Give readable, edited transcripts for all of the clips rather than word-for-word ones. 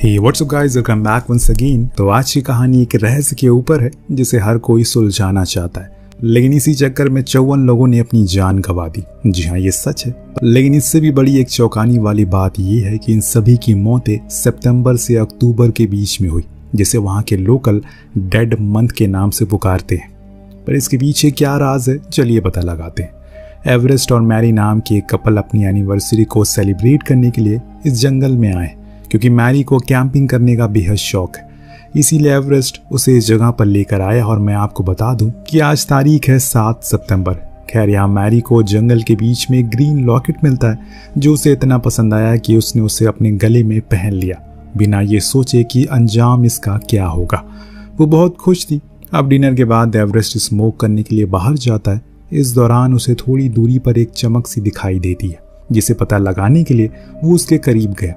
हे what's up guys, welcome back once again. तो आज की कहानी एक रहस्य के ऊपर है जिसे हर कोई सुलझाना चाहता है, लेकिन इसी चक्कर में 54 लोगों ने अपनी जान गंवा दी। जी हाँ, ये सच है। लेकिन इससे भी बड़ी एक चौंकाने वाली बात यह है कि इन सभी की मौतें सितंबर से अक्टूबर के बीच में हुई, जिसे वहाँ के लोकल डेड मंथ के नाम से पुकारते हैं। पर इसके पीछे क्या राज है, चलिए पता लगाते हैं। एवरेस्ट और मैरी नाम के एक कपल अपनी एनिवर्सरी को सेलिब्रेट करने के लिए इस जंगल में आए, क्योंकि मैरी को कैंपिंग करने का बेहद शौक है। इसीलिए एवरेस्ट उसे इस जगह पर लेकर आया। और मैं आपको बता दूं कि आज तारीख है 7 सितंबर। खैर, यहाँ मैरी को जंगल के बीच में ग्रीन लॉकेट मिलता है, जो उसे इतना पसंद आया कि उसने उसे अपने गले में पहन लिया, बिना ये सोचे कि अंजाम इसका क्या होगा। वो बहुत खुश थी। अब डिनर के बाद एवरेस्ट स्मोक करने के लिए बाहर जाता है। इस दौरान उसे थोड़ी दूरी पर एक चमक सी दिखाई देती है, जिसे पता लगाने के लिए वो उसके करीब गया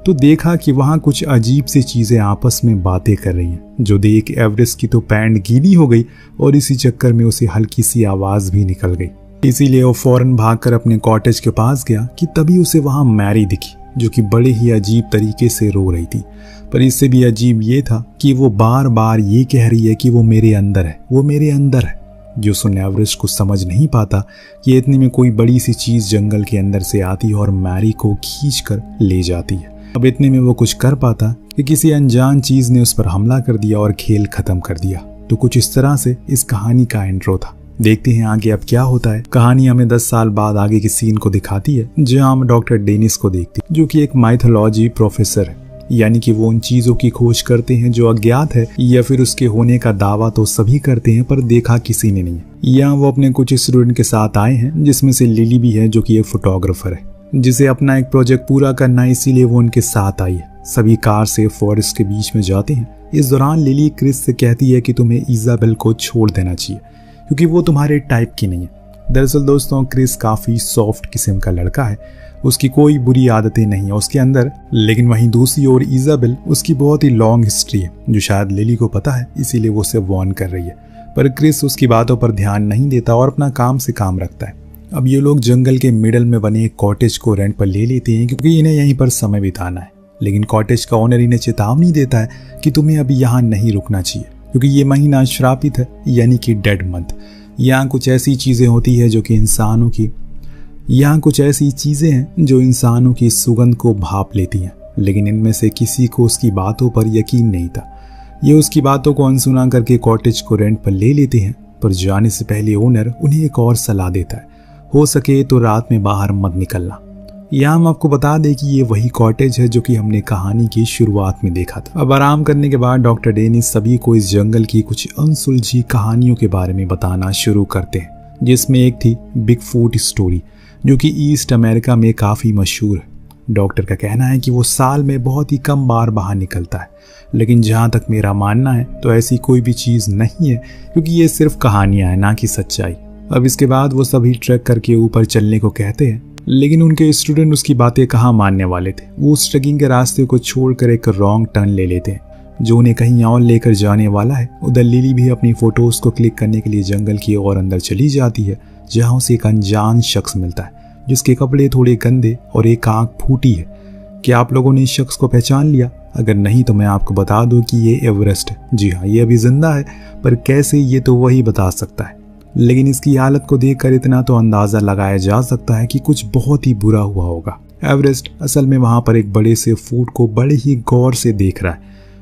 तो देखा कि वहाँ कुछ अजीब सी चीजें आपस में बातें कर रही हैं, जो देख एवरेस्ट की तो पैंट गीली हो गई और इसी चक्कर में उसे हल्की सी आवाज भी निकल गई। इसीलिए वो फौरन भागकर अपने कॉटेज के पास गया कि तभी उसे वहाँ मैरी दिखी, जो कि बड़े ही अजीब तरीके से रो रही थी। पर इससे भी अजीब ये था कि वो बार बार ये कह रही है कि वो मेरे अंदर है, वो मेरे अंदर है, जो सुन एवरेस्ट को समझ नहीं पाता कि इतने में कोई बड़ी सी चीज जंगल के अंदर से आती और मैरी को खींच कर ले जाती है। अब इतने में वो कुछ कर पाता कि किसी अनजान चीज ने उस पर हमला कर दिया और खेल खत्म कर दिया। तो कुछ इस तरह से इस कहानी का इंट्रो था। देखते हैं आगे अब क्या होता है। कहानी हमें 10 साल बाद आगे की सीन को दिखाती है, जहां हम डॉक्टर डेनिस को देखते हैं, जो कि एक माइथोलॉजी प्रोफेसर है। यानी कि वो उन चीजों की खोज करते हैं जो अज्ञात है, या फिर उसके होने का दावा तो सभी करते हैं पर देखा किसी ने नहीं है। यहाँ वो अपने कुछ स्टूडेंट के साथ आए हैं, जिसमें से लिली भी है, जो कि एक फोटोग्राफर है, जिसे अपना एक प्रोजेक्ट पूरा करना है, इसीलिए वो उनके साथ आई है। सभी कार से फॉरेस्ट के बीच में जाते हैं। इस दौरान लिली क्रिस से कहती है कि तुम्हें इजाबेल को छोड़ देना चाहिए, क्योंकि वो तुम्हारे टाइप की नहीं है। दरअसल दोस्तों, क्रिस काफी सॉफ्ट किस्म का लड़का है, उसकी कोई बुरी आदतें नहीं है उसके अंदर। लेकिन वहीं दूसरी ओर इजाबेल, उसकी बहुत ही लॉन्ग हिस्ट्री है, जो शायद लिली को पता है, इसीलिए वो उसे वार्न कर रही है। पर क्रिस उसकी बातों पर ध्यान नहीं देता और अपना काम से काम रखता है। अब ये लोग जंगल के मिडल में बने एक कॉटेज को रेंट पर ले लेते हैं, क्योंकि इन्हें यहीं पर समय बिताना है। लेकिन कॉटेज का ओनर इन्हें चेतावनी देता है कि तुम्हें अभी यहाँ नहीं रुकना चाहिए, क्योंकि ये महीना श्रापित है, यानी कि डेड मंथ। यहाँ कुछ ऐसी चीजें होती है जो कि इंसानों की सुगंध को भाप लेती हैं। लेकिन इनमें से किसी को उसकी बातों पर यकीन नहीं था। ये उसकी बातों को अनसुना करके कॉटेज को रेंट पर ले लेते हैं। पर जाने से पहले ओनर उन्हें एक और सलाह देता है, हो सके तो रात में बाहर मत निकलना। यहाँ हम आपको बता दें कि ये वही कॉटेज है जो कि हमने कहानी की शुरुआत में देखा था। अब आराम करने के बाद डॉक्टर डेनिस सभी को इस जंगल की कुछ अनसुलझी कहानियों के बारे में बताना शुरू करते हैं, जिसमें एक थी बिगफूट स्टोरी, जो कि ईस्ट अमेरिका में काफी मशहूर है। डॉक्टर का कहना है कि वो साल में बहुत ही कम बार बाहर निकलता है, लेकिन जहाँ तक मेरा मानना है तो ऐसी कोई भी चीज नहीं है, क्योंकि ये सिर्फ कहानियां हैं, ना कि सच्चाई। अब इसके बाद वो सभी ट्रैक करके ऊपर चलने को कहते हैं, लेकिन उनके स्टूडेंट उसकी बातें कहाँ मानने वाले थे। वो उस ट्रैकिंग के रास्ते को छोड़कर एक रॉन्ग टर्न ले लेते हैं, जो उन्हें कहीं और लेकर जाने वाला है। उधर लिली भी अपनी फोटोज को क्लिक करने के लिए जंगल की ओर अंदर चली जाती है, जहाँ उसे एक अनजान शख्स मिलता है, जिसके कपड़े थोड़े गंदे और एक आंख फूटी है। क्या आप लोगों ने इस शख्स को पहचान लिया? अगर नहीं तो मैं आपको बता दूं कि ये एवरेस्ट है। जी हाँ, ये अभी जिंदा है, पर कैसे ये तो वही बता सकता है। लेकिन इसकी हालत को देखकर इतना तो अंदाजा लगाया जा सकता है कि कुछ बहुत ही बुरा हुआ होगा। एवरेस्ट असल में वहां पर एक बड़े से फूड को बड़े ही गौर से देख रहा है।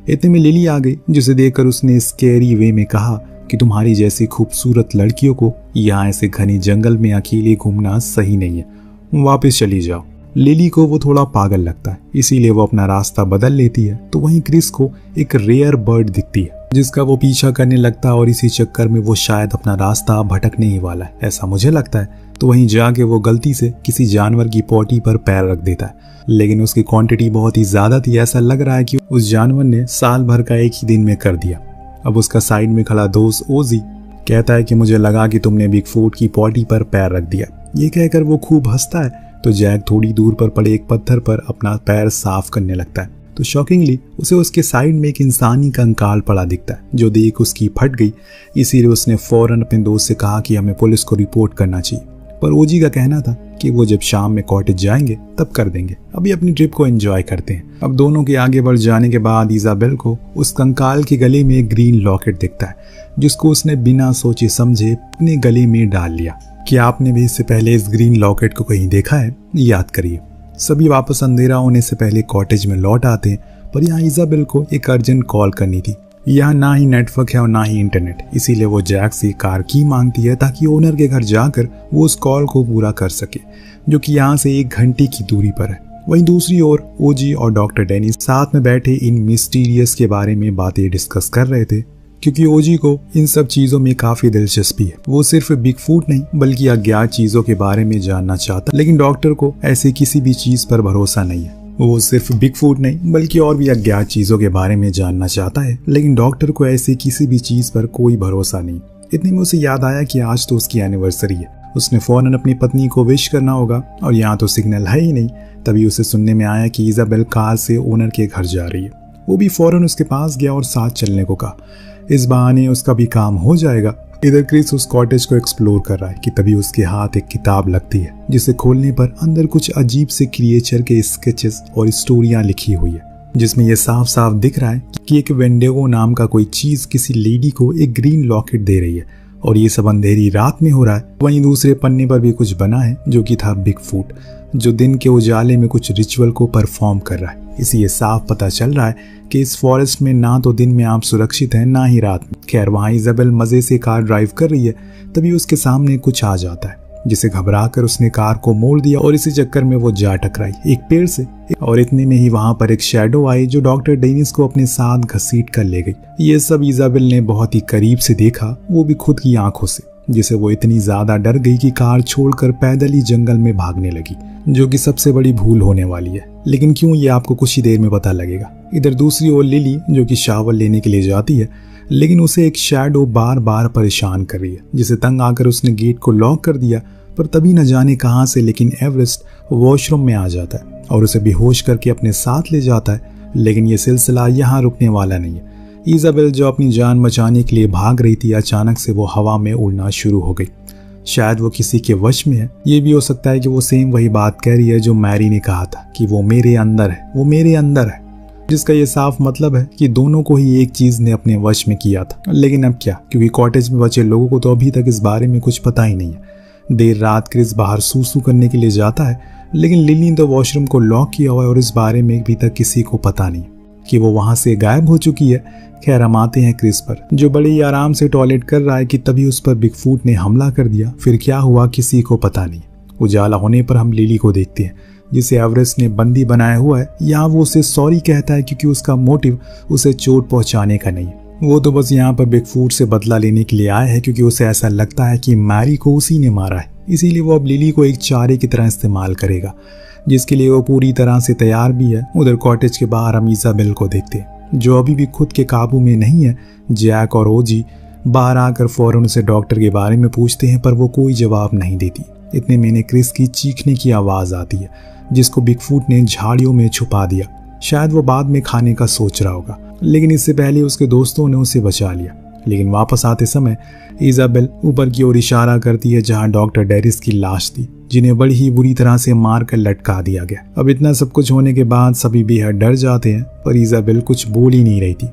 इतने में लिली आ गई, जिसे देखकर उसने स्कैरी वे में कहा कि तुम्हारी जैसी खूबसूरत लड़कियों को यहाँ ऐसे घने जंगल में अकेले घूमना सही नहीं है, वापस चली जाओ। लिली को वो थोड़ा पागल लगता है, इसीलिए वो अपना रास्ता बदल लेती है। तो वहीं क्रिस को एक रेयर बर्ड दिखती है, जिसका वो पीछा करने लगता है, और इसी चक्कर में वो शायद अपना रास्ता भटकने ही वाला है, ऐसा मुझे लगता है। तो वहीं जाके वो गलती से किसी जानवर की पोटी पर पैर रख देता है, लेकिन उसकी क्वांटिटी बहुत ही ज्यादा थी। ऐसा लग रहा है कि उस जानवर ने साल भर का एक ही दिन में कर दिया। अब उसका साइड में खड़ा दोस्त ओजी कहता है कि मुझे लगा कि तुमने बिगफूट की पोटी पर पैर रख दिया। ये कहकर वो खूब हंसता है। तो जैक थोड़ी दूर पर पड़े एक पत्थर पर अपना पैर साफ करने लगता है। तो शॉकिंगली उसे उसके साइड में एक इंसानी कंकाल पड़ा दिखता है, जो देख उसकी फट गई। इसीलिए उसने फौरन अपने दोस्त से कहा कि हमें पुलिस को रिपोर्ट करना चाहिए। पर ओजी का कहना था कि वो जब शाम में कॉटेज जाएंगे तब कर देंगे, अभी अपनी ट्रिप को एंजॉय करते हैं। अब दोनों के आगे बढ़ जाने के बाद इजाबेल को उस कंकाल के गले में एक ग्रीन लॉकेट दिखता है, जिसको उसने बिना सोचे समझे अपने गले में डाल लिया। क्या आपने भी इससे पहले इस ग्रीन लॉकेट को कहीं देखा है? याद करिए। सभी वापस अंधेरा होने से पहले कॉटेज में लौट आते हैं, पर यहाँ इजाबेल को एक अर्जेंट कॉल करनी थी। यहाँ ना ही नेटवर्क है और ना ही इंटरनेट, इसीलिए वो जैक से कार की मांगती है ताकि ओनर के घर जाकर वो उस कॉल को पूरा कर सके, जो कि यहाँ से 1 घंटे की दूरी पर है। वहीं दूसरी ओर ओजी और डॉक्टर डेनिस साथ में बैठे इन मिस्टीरियस के बारे में बातें डिस्कस कर रहे थे, क्योंकि ओजी को इन सब चीजों में काफी दिलचस्पी है। वो सिर्फ बिगफूट नहीं बल्कि अज्ञात चीजों के बारे में जानना चाहता, लेकिन डॉक्टर को ऐसी किसी भी चीज पर भरोसा नहीं है। वो सिर्फ बिगफूट नहीं बल्कि और भी अज्ञात चीजों के बारे में जानना चाहता है, लेकिन डॉक्टर को ऐसी किसी भी चीज पर कोई भरोसा नहीं। इतने में उसे याद आया कि आज तो उसकी एनिवर्सरी है। उसने फौरन अपनी पत्नी को विश करना होगा, और यहाँ तो सिग्नल है ही नहीं। तभी उसे सुनने में आया कि इजाबेल कार से ओनर के घर जा रही है। वो भी फौरन उसके पास गया और साथ चलने को कहा। इस बहाने उसका भी काम हो जाएगा। इधर क्रिस उस कॉटेज को एक्सप्लोर कर रहा है कि तभी उसके हाथ एक किताब लगती है, जिसे खोलने पर अंदर कुछ अजीब से क्रिएचर के स्केचेस और स्टोरियां लिखी हुई है, जिसमें यह साफ साफ दिख रहा है कि एक वेंडिगो नाम का कोई चीज किसी लेडी को एक ग्रीन लॉकेट दे रही है, और ये सब अंधेरी रात में हो रहा है। वहीं दूसरे पन्ने पर भी कुछ बना है, जो कि था बिगफूट, जो दिन के उजाले में कुछ रिचुअल को परफॉर्म कर रहा है। इसी ये साफ पता चल रहा है कि इस फॉरेस्ट में ना तो दिन में आप सुरक्षित हैं ना ही रात में। खैर, वहाँ इजाबेल मजे से कार ड्राइव कर रही है, तभी उसके सामने कुछ आ जाता है, जिसे घबराकर उसने कार को मोड़ दिया और इसी चक्कर में वो जा टकराई एक पेड़ से। और इतने में ही वहां पर एक शैडो आई, जो डॉक्टर डेनिस को अपने साथ घसीट कर ले गई। ये सब इजाबेल ने बहुत ही करीब से देखा, वो भी खुद की आंखों से, जिसे वो इतनी ज्यादा डर गई कि कार छोड़कर पैदल ही जंगल में भागने लगी, जो कि सबसे बड़ी भूल होने वाली है। लेकिन क्यों, ये आपको कुछ ही देर में पता लगेगा। इधर दूसरी ओर लिली, जो कि शावर लेने के लिए जाती है, लेकिन उसे एक शैडो बार बार परेशान कर रही है, जिसे तंग आकर उसने गेट को लॉक कर दिया। पर तभी न जाने कहां से लेकिन एवरेस्ट वॉशरूम में आ जाता है और उसे बेहोश करके अपने साथ ले जाता है। लेकिन ये सिलसिला यहाँ रुकने वाला नहीं है। इजाबेल, जो अपनी जान बचाने के लिए भाग रही थी, अचानक से वो हवा में उड़ना शुरू हो गई। शायद वो किसी के वश में है। ये भी हो सकता है कि वो सेम वही बात कह रही है जो मैरी ने कहा था कि वो मेरे अंदर है, वो मेरे अंदर है, जिसका ये साफ मतलब है कि दोनों को ही एक चीज ने अपने वश में किया था। लेकिन अब क्या, क्योंकि कॉटेज में बचे लोगों को तो अभी तक इस बारे में कुछ पता ही नहीं है। देर रात क्रिस बाहर सूसू करने के लिए जाता है, लेकिन लिली ने तो वॉशरूम को लॉक किया हुआ है और इस बारे में अभी तक किसी को पता नहीं कि वो वहां से गायब हो चुकी है। खैर, हम आते हैं क्रिस पर, जो बड़े ही आराम से टॉयलेट कर रहा है कि तभी उस पर बिगफूट ने हमला कर दिया। फिर क्या हुआ किसी को पता नहीं। उजाला होने पर हम लिली को देखते हैं, जिसे एवरेस्ट ने बंदी बनाया हुआ है। यहाँ वो उसे सॉरी कहता है क्योंकि उसका मोटिव उसे चोट पहुंचाने का नहीं, वो तो बस यहाँ पर बिगफूट से बदला लेने के लिए आया है, क्योंकि उसे ऐसा लगता है कि मैरी को उसी ने मारा है। इसीलिए वो अब लिली को एक चारे की तरह इस्तेमाल करेगा, जिसके लिए वो पूरी तरह से तैयार भी है। उधर कॉटेज के बाहर हम इजाबेल को देखते हैं, जो अभी भी खुद के काबू में नहीं है। जैक और ओजी बाहर आकर फौरन उसे डॉक्टर के बारे में पूछते हैं, पर वो कोई जवाब नहीं देती। इतने में क्रिस की चीखने की आवाज आती है, जिसको बिगफूट ने झाड़ियों में छुपा दिया। शायद वो बाद में खाने का सोच रहा होगा, लेकिन इससे पहले उसके दोस्तों ने उसे बचा लिया। लेकिन वापस आते समय इजाबेल ऊपर की ओर इशारा करती है, जहां डॉक्टर डेरिस की लाश थी, जिन्हें बड़ी ही बुरी तरह से मारकर लटका दिया गया। अब इतना सब कुछ होने के बाद सभी बेहद डर जाते हैं, पर इजाबेल कुछ बोल ही नहीं रही थी।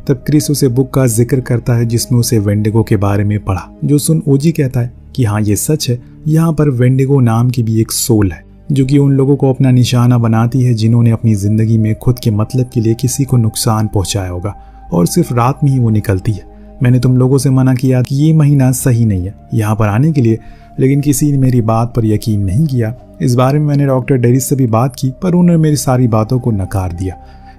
तब क्रिस उसे बुक का जिक्र करता है, जिसमें उसे वेंडिगो के बारे में पढ़ा, जो सुन ओजी कहता है कि हाँ, ये सच है। यहाँ पर वेंडिगो नाम की भी एक सोल है, जो कि उन लोगों को अपना निशाना बनाती है जिन्होंने अपनी जिंदगी में खुद के मतलब के लिए किसी को नुकसान पहुंचाया होगा, और सिर्फ रात में ही वो निकलती है। मैंने तुम लोगों से मना किया कि ये महीना सही नहीं है यहाँ पर आने के लिए, लेकिन किसी ने मेरी बात पर यकीन नहीं किया। इस बारे में मैंने डॉक्टर डेरिस से भी बात की, पर उन्होंने मेरी सारी बातों को नकार दिया,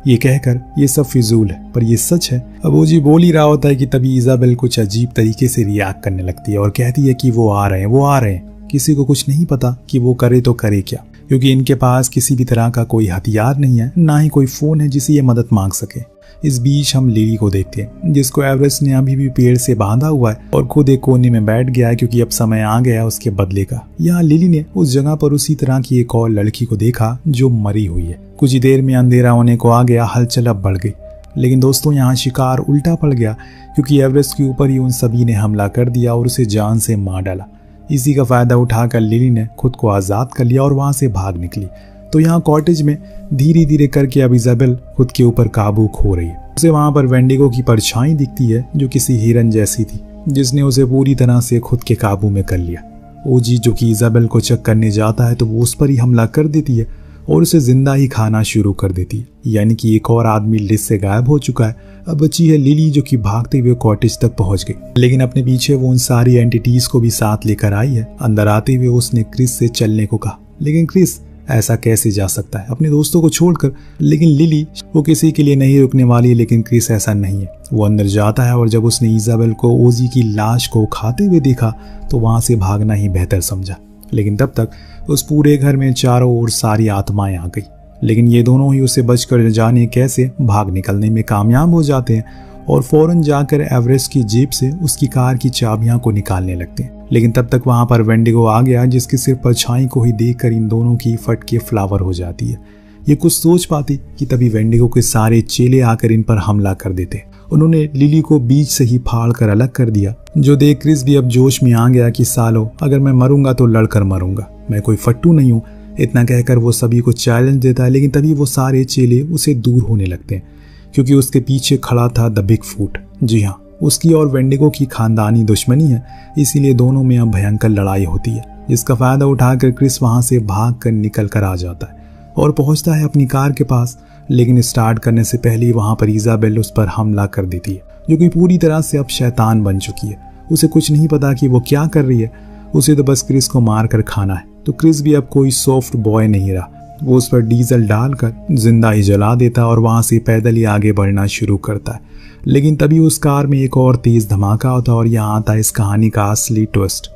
ये कहकर ये सब फिजूल है, पर ये सच है। अब ओजी बोल ही रहा होता है कि तभी इजाबेल कुछ अजीब तरीके से रिएक्ट करने लगती है और कहती है कि वो आ रहे हैं, वो आ रहे हैं। किसी को कुछ नहीं पता कि वो करे तो करे क्या, क्योंकि इनके पास किसी भी तरह का कोई हथियार नहीं है, ना ही कोई फोन है जिसे ये मदद मांग सके। इस बीच हम लिली को देखते हैं, जिसको एवरेस्ट ने अभी भी पेड़ से बांधा हुआ है और खुद एक कोने में बैठ गया है, क्योंकि अब समय आ गया है उसके बदले का। यहाँ लिली ने उस जगह पर उसी तरह की एक और लड़की को देखा जो मरी हुई है। कुछ ही देर में अंधेरा होने को आ गया, हलचल अब बढ़ गई। लेकिन दोस्तों, यहाँ शिकार उल्टा पड़ गया, क्योंकि एवरेस्ट के ऊपर ही उन सभी ने हमला कर दिया और उसे जान से मार डाला। इसी का फायदा उठाकर लिली ने खुद को आज़ाद कर लिया और वहां से भाग निकली। तो यहाँ कॉटेज में धीरे धीरे करके अब इजाबेल खुद के ऊपर काबू खो रही है। उसे वहां पर वेंडिगो की परछाई दिखती है जो किसी हिरन जैसी थी, जिसने उसे पूरी तरह से खुद के काबू में कर लिया। ओजी जो कि इजाबेल को चेक करने जाता है तो वो उस पर ही हमला कर देती है और उसे जिंदा ही खाना शुरू कर देती है। यानी कि एक और आदमी लिस्ट से गायब हो चुका है। अब बची है लिली जो कि भागते हुए कॉटेज तक पहुंच गई, लेकिन अपने पीछे वो उन सारी एंटिटीज को भी साथ लेकर आई है। अंदर आते हुए उसने क्रिस से चलने को कहा, लेकिन क्रिस ऐसा कैसे जा सकता है अपने दोस्तों को छोड़कर। लेकिन लिली वो किसी के लिए नहीं रुकने वाली, लेकिन क्रिस ऐसा नहीं है। वो अंदर जाता है और जब उसने इजाबेल को ओजी की लाश को खाते हुए देखा तो वहां से भागना ही बेहतर समझा। लेकिन तब तक उस पूरे घर में चारों ओर सारी आत्माएं आ गई, लेकिन ये दोनों ही उसे बचकर जाने कैसे भाग निकलने में कामयाब हो जाते हैं और फौरन जाकर एवरेस्ट की जेब से उसकी कार की चाबियां को निकालने लगते हैं। लेकिन तब तक वहां पर वेंडिगो आ गया, जिसकी सिर्फ परछाई को ही देखकर इन दोनों की फट के फ्लावर हो जाती है। ये कुछ सोच पाती कि तभी वेंडिगो के सारे चेले आकर इन पर हमला कर देते। उन्होंने लिली को बीच से ही फाड़ कर अलग कर दिया, जो देख क्रिस भी अब जोश में आ गया कि सालो अगर मैं मरूंगा तो लड़कर मरूंगा, मैं कोई फट्टू नहीं हूँ। इतना कहकर वो सभी को चैलेंज देता है, लेकिन तभी वो सारे चेले उसे दूर होने लगते हैं क्योंकि उसके पीछे खड़ा था द बिग फूट। जी हाँ, उसकी और वेंडिगो की खानदानी दुश्मनी है, इसीलिए दोनों में अब भयंकर लड़ाई होती है, जिसका फायदा उठाकर क्रिस वहां से भाग कर निकल कर आ जाता है और पहुंचता है अपनी कार के पास। लेकिन स्टार्ट करने से पहले ही वहां पर इजाबेल उस पर हमला कर देती है, जो कि पूरी तरह से अब शैतान बन चुकी है। उसे कुछ नहीं पता कि वो क्या कर रही है, उसे तो बस क्रिस को मार कर खाना है। तो क्रिस भी अब कोई सॉफ्ट बॉय नहीं रहा, वो उस पर डीजल डालकर जिंदा ही जला देता और वहां से पैदल ही आगे बढ़ना शुरू करता है। लेकिन तभी उस कार में एक और तेज धमाका होता है और यहाँ आता है इस कहानी का असली ट्विस्ट।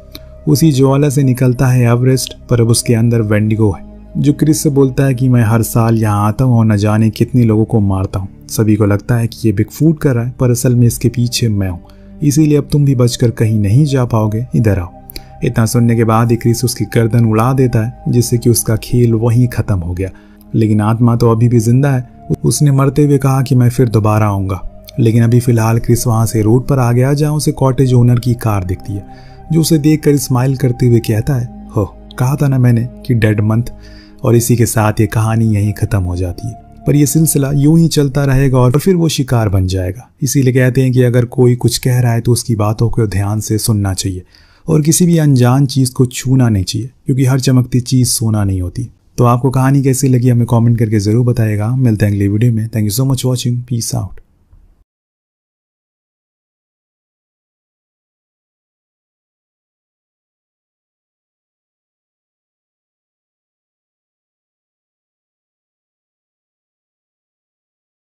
उसी ज्वाला से निकलता है एवरेस्ट, पर अब उसके अंदर वेंडिगो है, जो क्रिस से बोलता है कि मैं हर साल यहाँ आता हूँ और न जाने कितने लोगों को मारता हूँ। सभी को लगता है कि ये बिग फूट कर रहा है, पर असल में इसके पीछे मैं हूँ, इसीलिए अब तुम भी बचकर कहीं नहीं जा पाओगे, इधर आओ। इतना सुनने के बाद ही क्रिस उसकी गर्दन उड़ा देता है, जिससे कि उसका खेल वहीं खत्म हो गया। लेकिन आत्मा तो अभी भी जिंदा है। उसने मरते हुए कहा कि मैं फिर दोबारा आऊंगा। लेकिन अभी फिलहाल क्रिस वहां से रोड पर आ गया, जहां उसे कॉटेज ओनर की कार दिखती है, जो उसे देखकर स्माइल करते हुए कहता है, हो कहा था ना मैंने कि डेड मंथ। और इसी के साथ ये कहानी यहीं खत्म हो जाती है। पर यह सिलसिला यूं ही चलता रहेगा और फिर वो शिकार बन जाएगा। इसीलिए कहते हैं कि अगर कोई कुछ कह रहा है तो उसकी बातों को ध्यान से सुनना चाहिए और किसी भी अनजान चीज को छूना नहीं चाहिए, क्योंकि हर चमकती चीज सोना नहीं होती। तो आपको कहानी कैसी लगी हमें कमेंट करके जरूर बताइएगा। मिलते हैं अगली वीडियो में। Thank you so much watching. Peace out.